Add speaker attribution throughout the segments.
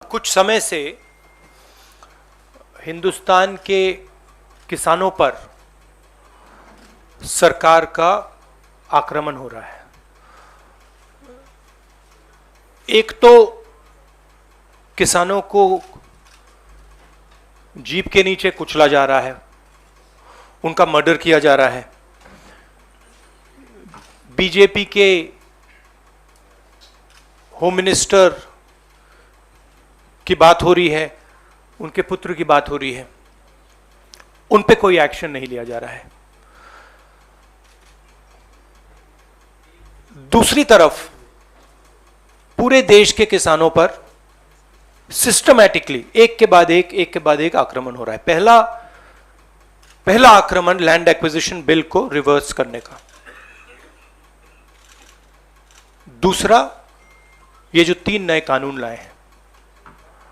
Speaker 1: कुछ समय से हिंदुस्तान के किसानों पर सरकार का आक्रमण हो रहा है। एक तो किसानों को जीप के नीचे कुचला जा रहा है, उनका मर्डर किया जा रहा है। बीजेपी के होम मिनिस्टर की बात हो रही है, उनके पुत्र की बात हो रही है, उन पे कोई एक्शन नहीं लिया जा रहा है। दूसरी तरफ पूरे देश के किसानों पर सिस्टमैटिकली एक के बाद एक आक्रमण हो रहा है। पहला आक्रमण लैंड एक्विजिशन बिल को रिवर्स करने का, दूसरा ये जो 3 नए कानून लाए हैं,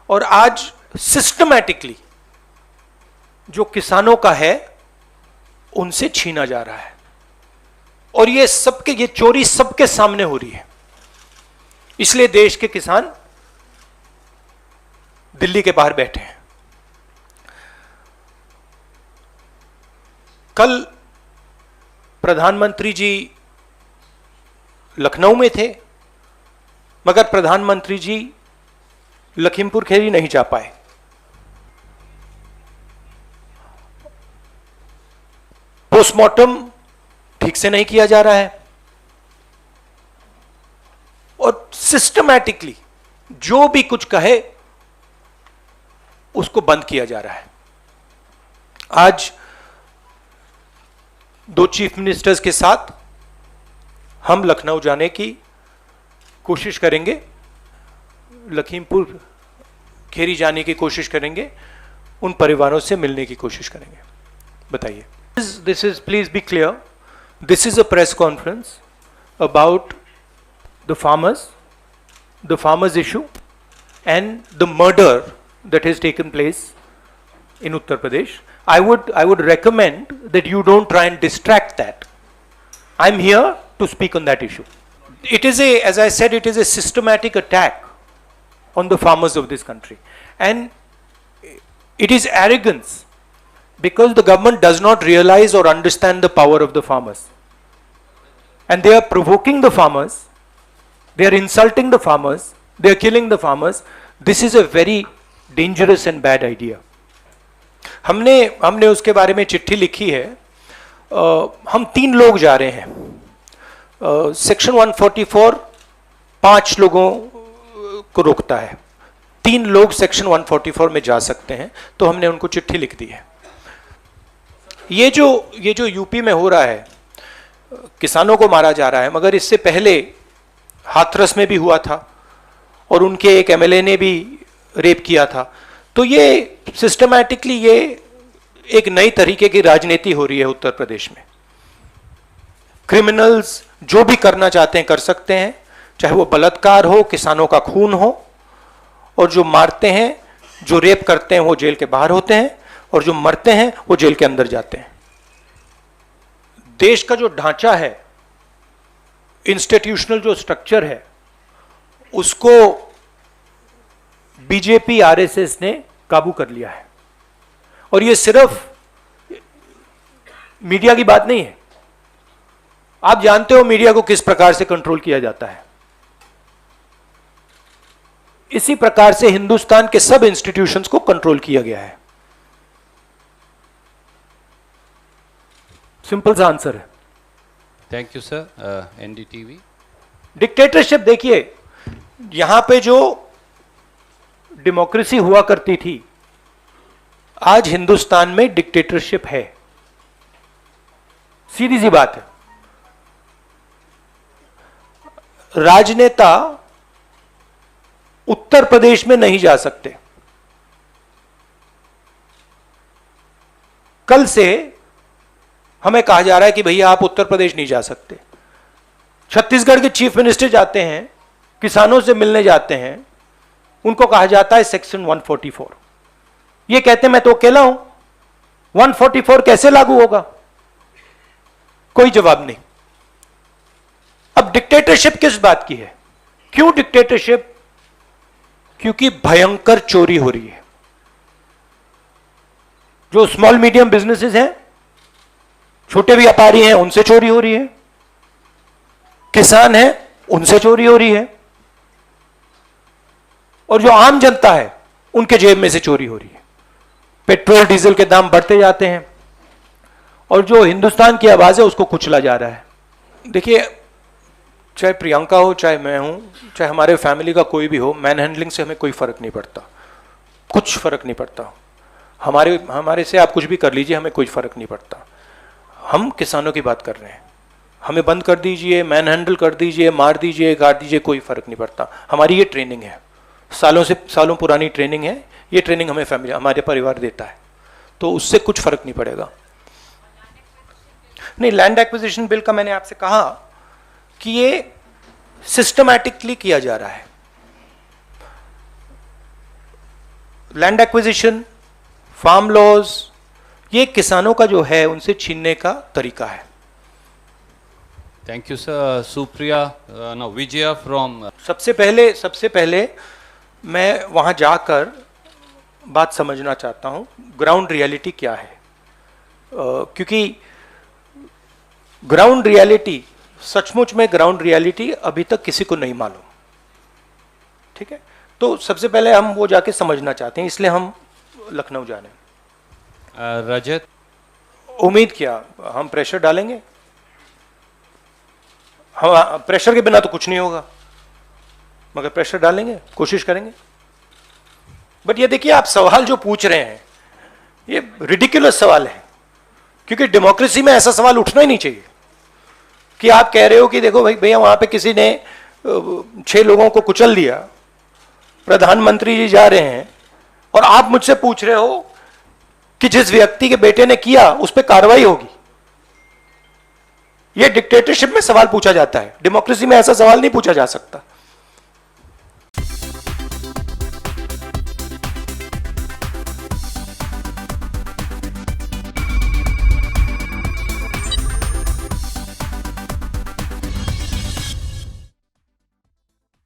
Speaker 1: और आज सिस्टमैटिकली जो किसानों का है उनसे छीना जा रहा है। और ये चोरी सबके सामने हो रही है। इसलिए देश के किसान दिल्ली के बाहर बैठे हैं। कल प्रधानमंत्री जी लखनऊ में थे, मगर प्रधानमंत्री जी लखीमपुर खीरी नहीं जा पाए। पोस्टमार्टम ठीक से नहीं किया जा रहा है और सिस्टमैटिकली जो भी कुछ कहे उसको बंद किया जा रहा है। आज 2 चीफ मिनिस्टर्स के साथ हम लखनऊ जाने की कोशिश करेंगे, लखीमपुर खीरी जाने की कोशिश करेंगे, उन परिवारों से मिलने की कोशिश करेंगे। बताइए। This is, please be clear, this is a press conference about the farmers issue and the murder that has taken place in Uttar Pradesh. I would recommend that you don't try and distract that. I'm here to speak on that issue. It is as I said, it is a systematic attack on the farmers of this country, and it is arrogance because the government does not realize or understand the power of the farmers, and they are provoking the farmers, they are insulting the farmers, they are killing the farmers. This is a very dangerous and bad idea. हमने उसके बारे में चिट्ठी लिखी है। हम 3 लोग जा रहे हैं। सेक्शन 144 5 लोगों को रोकता है, 3 लोग सेक्शन 144 में जा सकते हैं, तो हमने उनको चिट्ठी लिख दी है। ये जो यूपी में हो रहा है, किसानों को मारा जा रहा है, मगर इससे पहले हाथरस में भी हुआ था और उनके एक एमएलए ने भी रेप किया था। तो ये सिस्टमैटिकली ये एक नई तरीके की राजनीति हो रही है उत्तर प्रदेश में। क्रिमिनल्स जो भी करना चाहते हैं कर सकते हैं, चाहे वो बलात्कार हो, किसानों का खून हो, और जो मारते हैं, जो रेप करते हैं वो जेल के बाहर होते हैं, और जो मरते हैं वो जेल के अंदर जाते हैं। देश का जो ढांचा है, इंस्टीट्यूशनल जो स्ट्रक्चर है, उसको बीजेपी आरएसएस ने काबू कर लिया है। और ये सिर्फ मीडिया की बात नहीं है। आप जानते हो मीडिया को किस प्रकार से कंट्रोल किया जाता है। इसी प्रकार से हिंदुस्तान के सब इंस्टीट्यूशंस को कंट्रोल किया गया है। सिंपल सा आंसर है।
Speaker 2: Thank you sir. NDTV.
Speaker 1: Dictatorship देखिए, यहां पे जो डेमोक्रेसी हुआ करती थी, आज हिंदुस्तान में डिक्टेटरशिप है। सीधी सी बात है। राजनेता उत्तर प्रदेश में नहीं जा सकते। कल से हमें कहा जा रहा है कि भैया आप उत्तर प्रदेश नहीं जा सकते। छत्तीसगढ़ के चीफ मिनिस्टर जाते हैं, किसानों से मिलने जाते हैं, उनको कहा जाता है सेक्शन 144। ये कहते हैं मैं तो अकेला हूं, 144 कैसे लागू होगा? कोई जवाब नहीं। अब डिक्टेटरशिप किस बात की है? क्यों डिक्टेटरशिप क्योंकि भयंकर चोरी हो रही है। जो स्मॉल मीडियम बिजनेसेस हैं, छोटे व्यापारी हैं, उनसे चोरी हो रही है, किसान हैं उनसे चोरी हो रही है, और जो आम जनता है उनके जेब में से चोरी हो रही है। पेट्रोल डीजल के दाम बढ़ते जाते हैं और जो हिंदुस्तान की आवाज है उसको कुचला जा रहा है। देखिए, चाहे प्रियंका हो, चाहे मैं हूं, चाहे हमारे फैमिली का कोई भी हो, मैन हैंडलिंग से हमें कोई फर्क नहीं पड़ता, कुछ फर्क नहीं पड़ता। हमारे से आप कुछ भी कर लीजिए, हमें कोई फर्क नहीं पड़ता। हम किसानों की बात कर रहे हैं। हमें बंद कर दीजिए, मैन हैंडल कर दीजिए, मार दीजिए, काट दीजिए, कोई फर्क नहीं पड़ता। हमारी ये ट्रेनिंग है, सालों पुरानी ट्रेनिंग है। ये ट्रेनिंग हमें फैमिली, हमारे परिवार देता है, तो उससे कुछ फर्क नहीं पड़ेगा। नहीं, लैंड एक्विजिशन बिल का मैंने आपसे कहा कि ये सिस्टमैटिकली किया जा रहा है। लैंड एक्विजिशन, फार्म लॉज, ये किसानों का जो है उनसे छीनने का तरीका है।
Speaker 2: Thank you, sir. Supriya, no, Vijaya from.
Speaker 1: सबसे पहले मैं वहां जाकर बात समझना चाहता हूं, ग्राउंड रियलिटी क्या है, क्योंकि ग्राउंड रियलिटी, सचमुच में ग्राउंड रियलिटी अभी तक किसी को नहीं मालूम। ठीक है, तो सबसे पहले हम वो जाके समझना चाहते हैं, इसलिए हम लखनऊ जाने।
Speaker 2: Rajat.
Speaker 1: उम्मीद किया हम प्रेशर डालेंगे, हम प्रेशर के बिना तो कुछ नहीं होगा, मगर प्रेशर डालेंगे, कोशिश करेंगे। बट ये देखिए, आप सवाल जो पूछ रहे हैं ये रिडिकुलस सवाल है, क्योंकि डेमोक्रेसी में ऐसा सवाल उठना ही नहीं चाहिए कि आप कह रहे हो कि देखो भाई भैया वहां पे किसी ने 6 लोगों को कुचल दिया, प्रधानमंत्री जी जा रहे हैं और आप मुझसे पूछ रहे हो कि जिस व्यक्ति के बेटे ने किया उस पर कार्रवाई होगी। ये डिक्टेटरशिप में सवाल पूछा जाता है, डेमोक्रेसी में ऐसा सवाल नहीं पूछा जा सकता।